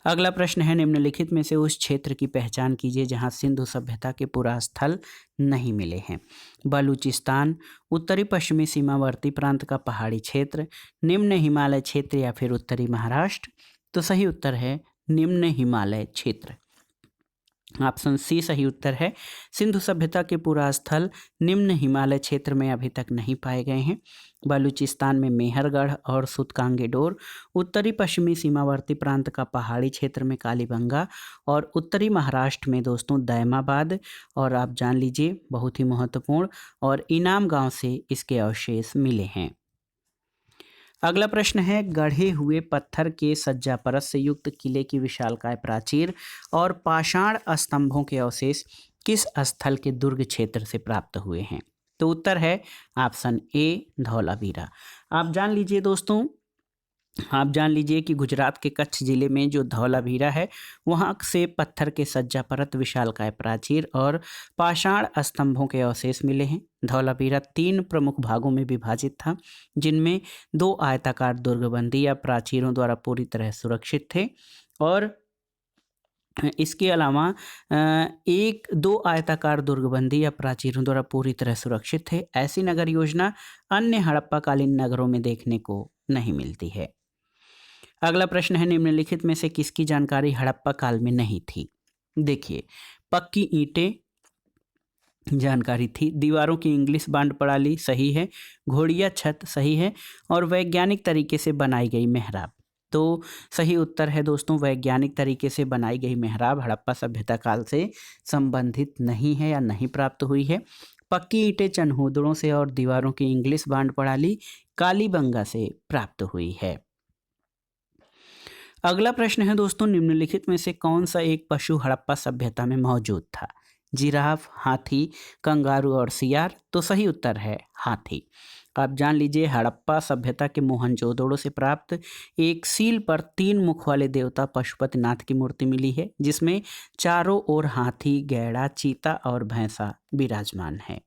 अगला प्रश्न है, निम्नलिखित में से उस क्षेत्र की पहचान कीजिए जहां सिंधु सभ्यता के पुरास्थल नहीं मिले हैं। बलूचिस्तान, उत्तरी पश्चिमी सीमावर्ती प्रांत का पहाड़ी क्षेत्र, निम्न हिमालय क्षेत्र या फिर उत्तरी महाराष्ट्र। तो सही उत्तर है निम्न हिमालय क्षेत्र। ऑप्शन सी सही उत्तर है। सिंधु सभ्यता के पुरास्थल निम्न हिमालय क्षेत्र में अभी तक नहीं पाए गए हैं। बलूचिस्तान में मेहरगढ़ और सुतकांगेडोर, उत्तरी पश्चिमी सीमावर्ती प्रांत का पहाड़ी क्षेत्र में कालीबंगा, और उत्तरी महाराष्ट्र में दोस्तों दैमाबाद, और आप जान लीजिए बहुत ही महत्वपूर्ण, और इनाम गांव से इसके अवशेष मिले हैं। अगला प्रश्न है, गढ़े हुए पत्थर के सज्जा परत से युक्त किले की विशालकाय प्राचीर और पाषाण स्तंभों के अवशेष किस स्थल के दुर्ग क्षेत्र से प्राप्त हुए हैं? तो उत्तर है ऑप्शन ए धौलावीरा। आप जान लीजिए दोस्तों, आप जान लीजिए कि गुजरात के कच्छ जिले में जो धौलावीरा है वहाँ से पत्थर के सज्जा परत, विशालकाय प्राचीर और पाषाण स्तंभों के अवशेष मिले हैं। धौलावीरा 3 प्रमुख भागों में विभाजित था, जिनमें 2 आयताकार दुर्गबंदी या प्राचीरों द्वारा पूरी तरह सुरक्षित थे, और इसके अलावा 1-2 आयताकार दुर्गबंदी या प्राचीरों द्वारा पूरी तरह सुरक्षित थे। ऐसी नगर योजना अन्य हड़प्पाकालीन नगरों में देखने को नहीं मिलती है। अगला प्रश्न है, निम्नलिखित में से किसकी जानकारी हड़प्पा काल में नहीं थी? देखिए, पक्की ईंटें जानकारी थी, दीवारों की इंग्लिश बांड प्रणाली सही है, घोड़िया छत सही है, और वैज्ञानिक तरीके से बनाई गई मेहराब। तो सही उत्तर है दोस्तों, वैज्ञानिक तरीके से बनाई गई मेहराब हड़प्पा सभ्यता काल से संबंधित नहीं है या नहीं प्राप्त हुई है। पक्की ईंटें चन्हूदड़ों से और दीवारों की इंग्लिश बांड प्रणाली कालीबंगा से प्राप्त हुई है। अगला प्रश्न है दोस्तों, निम्नलिखित में से कौन सा एक पशु हड़प्पा सभ्यता में मौजूद था? जिराफ, हाथी, कंगारू और सियार। तो सही उत्तर है हाथी। आप जान लीजिए, हड़प्पा सभ्यता के मोहनजोदड़ो से प्राप्त एक सील पर 3 मुख वाले देवता पशुपतिनाथ की मूर्ति मिली है, जिसमें चारों ओर हाथी, गैड़ा, चीता और भैंसा विराजमान है।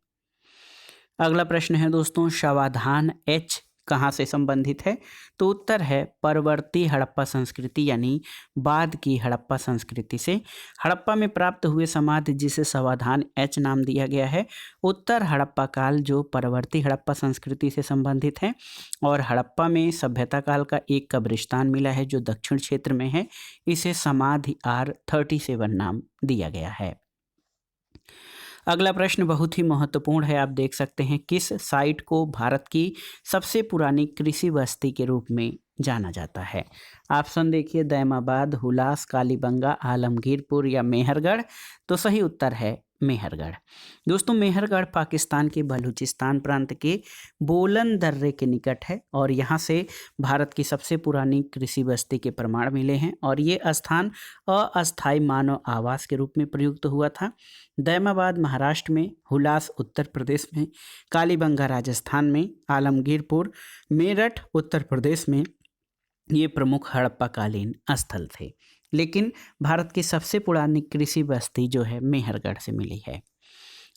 अगला प्रश्न है दोस्तों, शवाधान एच कहाँ से संबंधित है? तो उत्तर है परवर्ती हड़प्पा संस्कृति यानी बाद की हड़प्पा संस्कृति से। हड़प्पा में प्राप्त हुए समाधि जिसे शवाधान एच नाम दिया गया है, उत्तर हड़प्पा काल जो परवर्ती हड़प्पा संस्कृति से संबंधित है। और हड़प्पा में सभ्यता काल का एक कब्रिस्तान मिला है जो दक्षिण क्षेत्र में है, इसे समाधि R37 नाम दिया गया है। अगला प्रश्न बहुत ही महत्वपूर्ण है, आप देख सकते हैं, किस साइट को भारत की सबसे पुरानी कृषि बस्ती के रूप में जाना जाता है? ऑप्शन देखिए, दैमाबाद, हुलास, कालीबंगा, आलमगीरपुर या मेहरगढ़। तो सही उत्तर है मेहरगढ़। दोस्तों, मेहरगढ़ पाकिस्तान के बलूचिस्तान प्रांत के बोलन दर्रे के निकट है और यहाँ से भारत की सबसे पुरानी कृषि बस्ती के प्रमाण मिले हैं और ये स्थान अस्थायी मानव आवास के रूप में प्रयुक्त हुआ था। दैमाबाद महाराष्ट्र में, हुलास उत्तर प्रदेश में, कालीबंगा राजस्थान में, आलमगीरपुर मेरठ उत्तर प्रदेश में ये प्रमुख हड़प्पाकालीन स्थल थे। लेकिन भारत की सबसे पुरानी कृषि बस्ती जो है मेहरगढ़ से मिली है।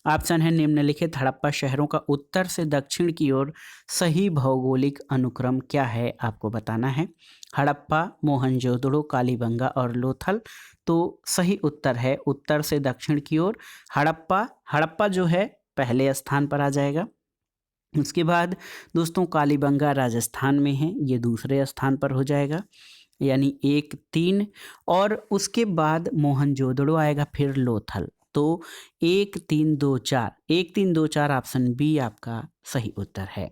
ऑप्शन है निम्नलिखित हड़प्पा शहरों का उत्तर से दक्षिण की ओर सही भौगोलिक अनुक्रम क्या है, आपको बताना है। हड़प्पा, मोहनजोदड़ो, कालीबंगा और लोथल। तो सही उत्तर है उत्तर से दक्षिण की ओर हड़प्पा। हड़प्पा जो है पहले स्थान पर आ जाएगा। उसके बाद दोस्तों कालीबंगा राजस्थान में है, ये दूसरे स्थान पर हो जाएगा यानी 1, 3। और उसके बाद मोहनजोदड़ो आएगा, फिर लोथल। तो 1, 3, 2, 4, 1, 3, 2, 4 ऑप्शन बी आपका सही उत्तर है।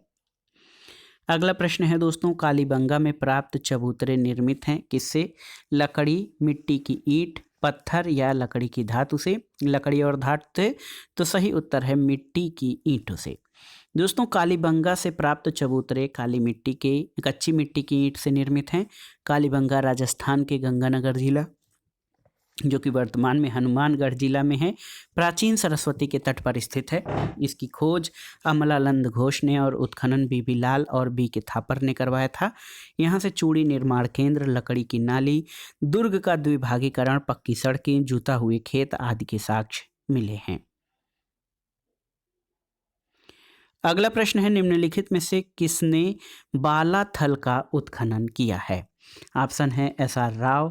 अगला प्रश्न है दोस्तों, कालीबंगा में प्राप्त चबूतरे निर्मित हैं किससे? लकड़ी, मिट्टी की ईंट, पत्थर या लकड़ी की धातु से? लकड़ी और धातु से। तो सही उत्तर है मिट्टी की ईंटों से। दोस्तों, कालीबंगा से प्राप्त चबूतरे काली मिट्टी के कच्ची मिट्टी की ईंट से निर्मित हैं। कालीबंगा राजस्थान के गंगानगर जिला जो कि वर्तमान में हनुमानगढ़ जिला में है, प्राचीन सरस्वती के तट पर स्थित है। इसकी खोज अमलानंद घोष ने और उत्खनन बीबी लाल और बी के थापर ने करवाया था। यहाँ से चूड़ी निर्माण केंद्र, लकड़ी की नाली, दुर्ग का द्विभागीकरण, पक्की सड़कें, जूता हुए खेत आदि के साक्ष्य मिले हैं। अगला प्रश्न है निम्नलिखित में से किसने बालाथल का उत्खनन किया है? ऑप्शन है SR राव,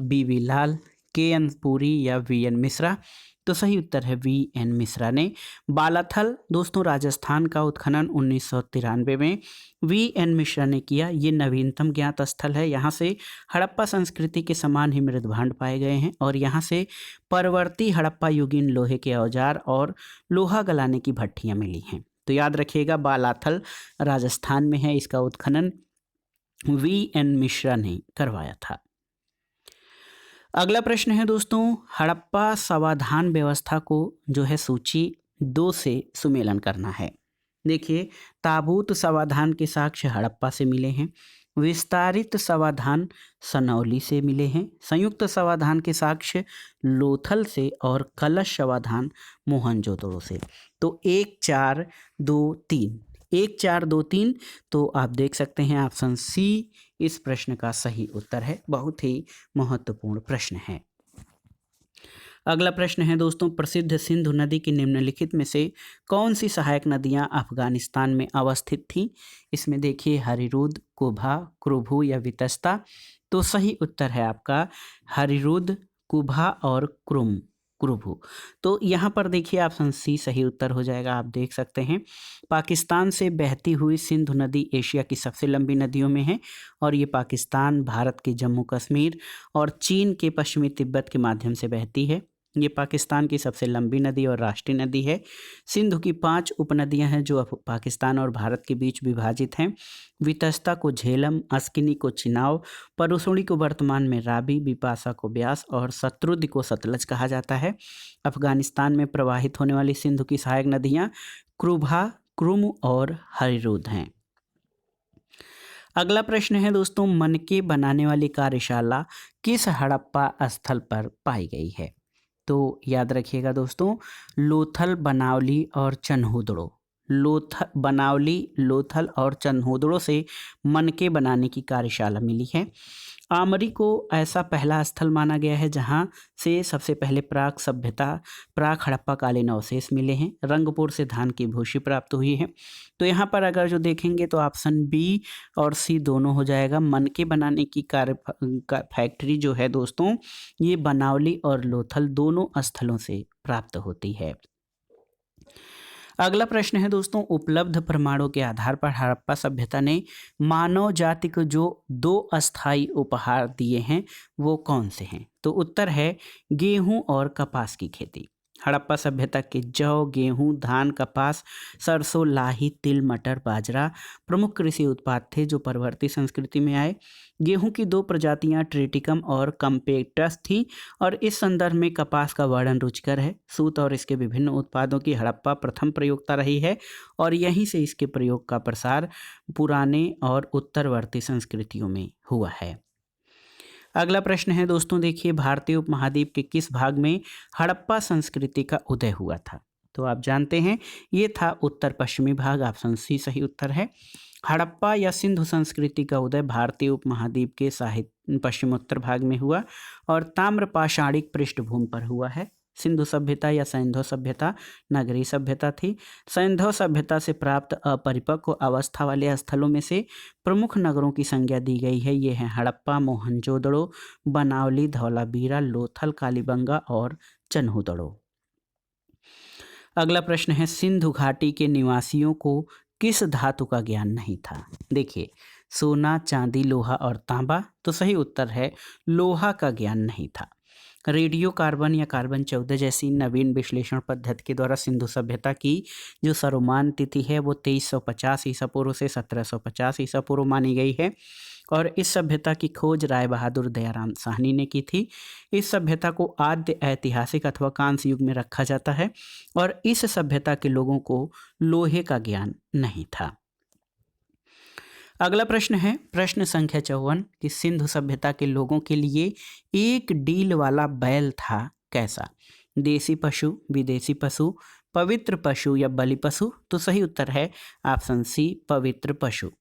BV लाल, KN पुरी या VN मिश्रा। तो सही उत्तर है VN मिश्रा ने बालाथल दोस्तों राजस्थान का उत्खनन 1993 में VN मिश्रा ने किया। ये नवीनतम ज्ञात स्थल है। यहाँ से हड़प्पा संस्कृति के समान ही मृद भांड पाए गए हैं और यहाँ से परवर्ती हड़प्पा युगीन लोहे के औजार और लोहा गलाने की भट्ठियाँ मिली हैं। तो याद रखिएगा, बालाथल राजस्थान में है, इसका उत्खनन VN मिश्रा ने करवाया था। अगला प्रश्न है दोस्तों, हड़प्पा समाधान व्यवस्था को जो है सूची 2 से सुमेलन करना है। देखिए, ताबूत समाधान के साक्ष्य हड़प्पा से मिले हैं, विस्तारित समाधान सनौली से मिले हैं, संयुक्त समाधान के साक्ष्य लोथल से और कलश समाधान मोहनजोदड़ो से। तो 1, 4, 2, 3, 1, 4, 2, 3। तो आप देख सकते हैं ऑप्शन सी इस प्रश्न का सही उत्तर है। बहुत ही महत्वपूर्ण प्रश्न है। अगला प्रश्न है दोस्तों, प्रसिद्ध सिंधु नदी की निम्नलिखित में से कौन सी सहायक नदियां अफगानिस्तान में अवस्थित थीं? इसमें देखिए हरिरुद, कुभा, क्रुभु या वितस्ता। तो सही उत्तर है आपका हरिरुद, कुभा और क्रुभु। तो यहाँ पर देखिए ऑप्शन सी सही उत्तर हो जाएगा। आप देख सकते हैं पाकिस्तान से बहती हुई सिंधु नदी एशिया की सबसे लंबी नदियों में है और ये पाकिस्तान, भारत के जम्मू कश्मीर और चीन के पश्चिमी तिब्बत के माध्यम से बहती है। ये पाकिस्तान की सबसे लंबी नदी और राष्ट्रीय नदी है। सिंधु की 5 उपनदियां हैं जो पाकिस्तान और भारत के बीच विभाजित हैं। वितस्ता को झेलम, अस्किनी को चिनाव, परुसुणी को वर्तमान में रावी, बिपाशा को ब्यास और शत्रुद्र को सतलज कहा जाता है। अफगानिस्तान में प्रवाहित होने वाली सिंधु की सहायक नदियाँ क्रुभा, क्रुम और हरिरुद हैं। अगला प्रश्न है दोस्तों, मनके बनाने वाली कार्यशाला किस हड़प्पा स्थल पर पाई गई है? तो याद रखिएगा दोस्तों, लोथल, बनावली और चन्हुदड़ो बनावली, लोथल और चन्होदड़ों से मनके बनाने की कार्यशाला मिली है। आमरी को ऐसा पहला स्थल माना गया है जहां से सबसे पहले प्राक हड़प्पा कालीन अवशेष मिले हैं। रंगपुर से धान की भूसी प्राप्त हुई है। तो यहाँ पर अगर जो देखेंगे तो ऑप्शन बी और सी दोनों हो जाएगा। मनके बनाने की फैक्ट्री जो है दोस्तों, ये बनावली और लोथल दोनों स्थलों से प्राप्त होती है। अगला प्रश्न है दोस्तों, उपलब्ध प्रमाणों के आधार पर हड़प्पा सभ्यता ने मानव जाति को जो 2 अस्थायी उपहार दिए हैं वो कौन से हैं? तो उत्तर है गेहूं और कपास की खेती। हड़प्पा सभ्यता के जौ, गेहूं, धान, कपास, सरसों, लाही, तिल, मटर, बाजरा प्रमुख कृषि उत्पाद थे जो परवर्ती संस्कृति में आए। गेहूं की 2 प्रजातियां ट्रिटिकम और कम्पेटस थी और इस संदर्भ में कपास का वर्णन रुचिकर है। सूत और इसके विभिन्न उत्पादों की हड़प्पा प्रथम प्रयोगता रही है और यहीं से इसके प्रयोग का प्रसार पुराने और उत्तरवर्ती संस्कृतियों में हुआ है। अगला प्रश्न है दोस्तों, देखिए भारतीय उपमहाद्वीप के किस भाग में हड़प्पा संस्कृति का उदय हुआ था? तो आप जानते हैं ये था उत्तर पश्चिमी भाग। ऑप्शन सी सही उत्तर है। हड़प्पा या सिंधु संस्कृति का उदय भारतीय उपमहाद्वीप के पश्चिमोत्तर भाग में हुआ और ताम्र पाषाणिक पृष्ठभूमि पर हुआ है। सिंधु सभ्यता या सैंधव सभ्यता नगरीय सभ्यता थी। सैंधव सभ्यता से प्राप्त अपरिपक्व अवस्था वाले स्थलों में से प्रमुख नगरों की संज्ञा दी गई है। ये हैं हड़प्पा, मोहनजोदड़ो, बनावली, धौलावीरा, लोथल, कालीबंगा और चन्होदड़ो। अगला प्रश्न है, सिंधु घाटी के निवासियों को किस धातु का ज्ञान नहीं था? देखिए सोना, चांदी, लोहा और तांबा। तो सही उत्तर है लोहा का ज्ञान नहीं था। रेडियो कार्बन या कार्बन 14 जैसी नवीन विश्लेषण पद्धति के द्वारा सिंधु सभ्यता की जो सर्वमान्य तिथि है वो 2350 ईसा पूर्व से 1750 ईसा पूर्व मानी गई है और इस सभ्यता की खोज राय बहादुर दयाराम साहनी ने की थी। इस सभ्यता को आद्य ऐतिहासिक अथवा कांस्य युग में रखा जाता है और इस सभ्यता के लोगों को लोहे का ज्ञान नहीं था। अगला प्रश्न है प्रश्न संख्या 54 कि सिंधु सभ्यता के लोगों के लिए एक डील वाला बैल था कैसा? देसी पशु, विदेशी पशु, पवित्र पशु या बलि पशु? तो सही उत्तर है ऑप्शन सी पवित्र पशु।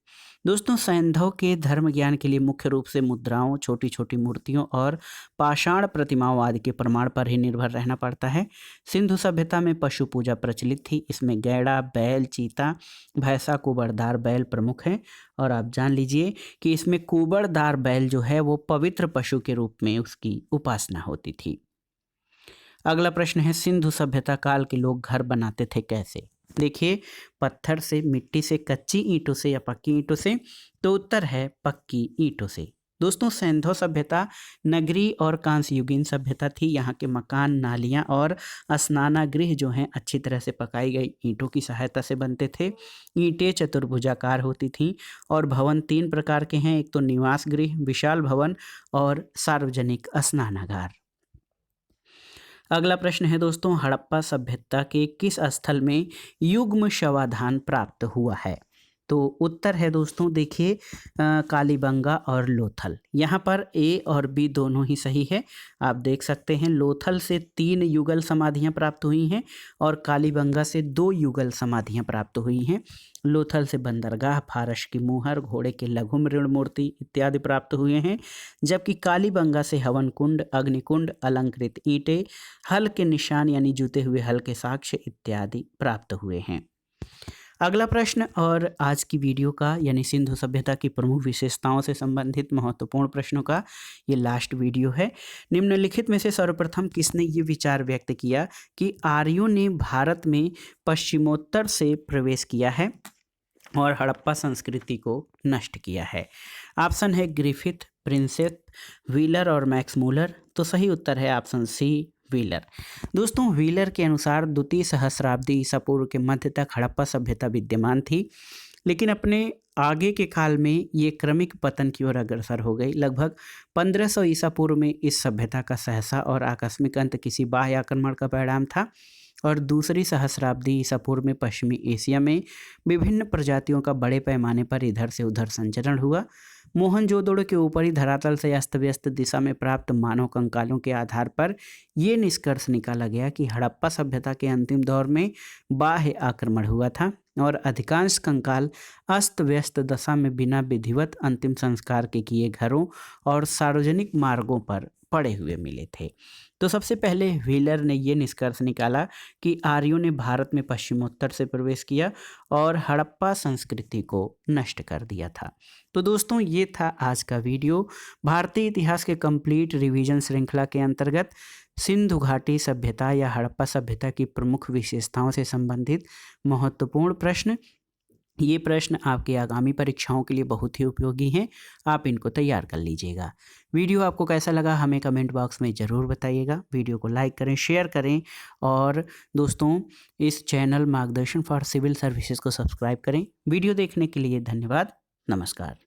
दोस्तों सैंधव के धर्म ज्ञान के लिए मुख्य रूप से मुद्राओं, छोटी छोटी मूर्तियों और पाषाण प्रतिमाओं आदि के प्रमाण पर ही निर्भर रहना पड़ता है। सिंधु सभ्यता में पशु पूजा प्रचलित थी। इसमें गैड़ा, बैल, चीता, भैंसा, कुबड़दार बैल प्रमुख हैं और आप जान लीजिए कि इसमें कुबड़दार बैल जो है वो पवित्र पशु के रूप में उसकी उपासना होती थी। अगला प्रश्न है सिंधु सभ्यता काल के लोग घर बनाते थे कैसे? देखिए पत्थर से, मिट्टी से, कच्ची ईंटों से या पक्की ईंटों से? तो उत्तर है पक्की ईंटों से। दोस्तों सैंधव सभ्यता नगरीय और कांस्य युगीन सभ्यता थी। यहाँ के मकान, नालियाँ और स्नानागृह जो हैं अच्छी तरह से पकाई गई ईंटों की सहायता से बनते थे। ईंटें चतुर्भुजाकार होती थीं और भवन 3 प्रकार के हैं, एक तो निवास गृह, विशाल भवन और सार्वजनिक स्नानागार। अगला प्रश्न है दोस्तों हड़प्पा सभ्यता के किस स्थल में युग्म शवाधान प्राप्त हुआ है? तो उत्तर है दोस्तों देखिए कालीबंगा और लोथल। यहाँ पर ए और बी दोनों ही सही है। आप देख सकते हैं लोथल से 3 युगल समाधियाँ प्राप्त हुई हैं और कालीबंगा से 2 युगल समाधियाँ प्राप्त हुई हैं। लोथल से बंदरगाह, फारस की मुहर, घोड़े के लघु मृण मूर्ति इत्यादि प्राप्त हुए हैं, जबकि कालीबंगा से हवन कुंड, अग्निकुंड, अलंकृत ईंटें, हल के निशान यानी जूते हुए हल के साक्ष्य इत्यादि प्राप्त हुए हैं। अगला प्रश्न और आज की वीडियो का यानी सिंधु सभ्यता की प्रमुख विशेषताओं से संबंधित महत्वपूर्ण प्रश्नों का ये लास्ट वीडियो है। निम्नलिखित में से सर्वप्रथम किसने ये विचार व्यक्त किया कि आर्यों ने भारत में पश्चिमोत्तर से प्रवेश किया है और हड़प्पा संस्कृति को नष्ट किया है? ऑप्शन है ग्रिफिथ, प्रिंसेप, व्हीलर और मैक्स मूलर। तो सही उत्तर है ऑप्शन सी व्हीलर। दोस्तों व्हीलर के अनुसार द्वितीय सहस्राब्दी ईसा पूर्व के मध्य तक हड़प्पा सभ्यता विद्यमान थी, लेकिन अपने आगे के काल में ये क्रमिक पतन की ओर अग्रसर हो गई। लगभग 1500 ईसा पूर्व में इस सभ्यता का सहसा और आकस्मिक अंत किसी बाह्य आक्रमण का परिणाम था और दूसरी सहस्राब्दी ईसा पूर्व में पश्चिमी एशिया में विभिन्न प्रजातियों का बड़े पैमाने पर इधर से उधर संचरण हुआ। मोहनजोदड़ो के ऊपरी धरातल से अस्त व्यस्त दिशा में प्राप्त मानव कंकालों के आधार पर ये निष्कर्ष निकाला गया कि हड़प्पा सभ्यता के अंतिम दौर में बाह्य आक्रमण हुआ था। और अधिकांश कंकाल अस्त व्यस्त दशा में बिना विधिवत अंतिम संस्कार के किए घरों और सार्वजनिक मार्गों पर पड़े हुए मिले थे। तो सबसे पहले व्हीलर ने ये निष्कर्ष निकाला कि आर्यों ने भारत में पश्चिमोत्तर से प्रवेश किया और हड़प्पा संस्कृति को नष्ट कर दिया था। तो दोस्तों, ये था आज का वीडियो। भारतीय इतिहास के कंप्लीट रिवीजन श्रृंखला के अंतर्गत सिंधु घाटी सभ्यता या हड़प्पा सभ्यता की प्रमुख विशेषताओं से संबंधित महत्वपूर्ण प्रश्न। ये प्रश्न आपके आगामी परीक्षाओं के लिए बहुत ही उपयोगी हैं, आप इनको तैयार कर लीजिएगा। वीडियो आपको कैसा लगा हमें कमेंट बॉक्स में ज़रूर बताइएगा। वीडियो को लाइक करें, शेयर करें और दोस्तों इस चैनल मार्गदर्शन फॉर सिविल सर्विसेज को सब्सक्राइब करें। वीडियो देखने के लिए धन्यवाद। नमस्कार।